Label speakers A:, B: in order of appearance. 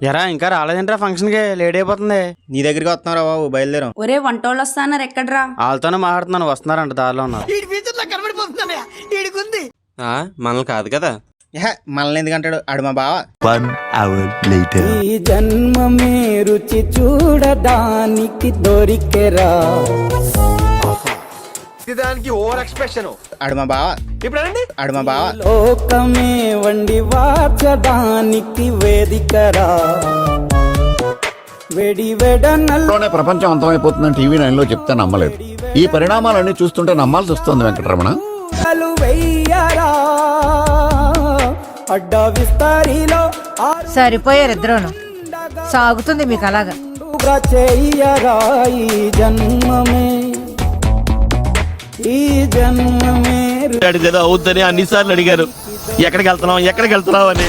A: ఎరా ఇంకా రాలేదంటరా ఫంక్షన్ కి లేట్ అయిపోతుంది.
B: నీ దగ్గరికి వస్తున్నారా బాబు, బయలుదేరాం.
C: ఒరే వంటోళ్ళు వస్తాన్నారు ఎక్కడ్రా?
A: వాళ్ళతోనే మాట్లాడుతున్నాను, వస్తున్నారంట, దారిలో ఉన్నారు.
D: మనల్ని కాదు కదా.
B: మనల్ని ఎందుకంటాడు, ఆడు మా బావ.
E: 1 hour later.
F: ఈ జన్మమే రుచి చూడడానికి దొరికెరా.
D: దానికి ఓవర్ ఎక్స్ప్రెషన్.
B: ఆడు మా బావ.
D: ఇప్పుడు
B: ఆడు మా బావ.
F: లోకమే వండి వాచడానికి వేదికరా. వెడి వెడనల్లోనే
G: ప్రపంచం అంతమైపోతుందని టీవీ 9 లో చెప్తే నమ్మలేదు. ఈ పరిణామాలన్నీ చూస్తుంటే నమ్మాల్సి వస్తుంది వెంకటరమణ.
F: వెయ్యరా అడ్డ విస్తారిలో
H: సరిపోయారు ఇద్దరును. సాగుతుంది మీకు అలాగా.
F: చెయ్యరా ఈ జన్మమే
E: అవుద్దని అన్నిసార్లు అడిగారు, ఎక్కడికి వెళ్తున్నావు అని.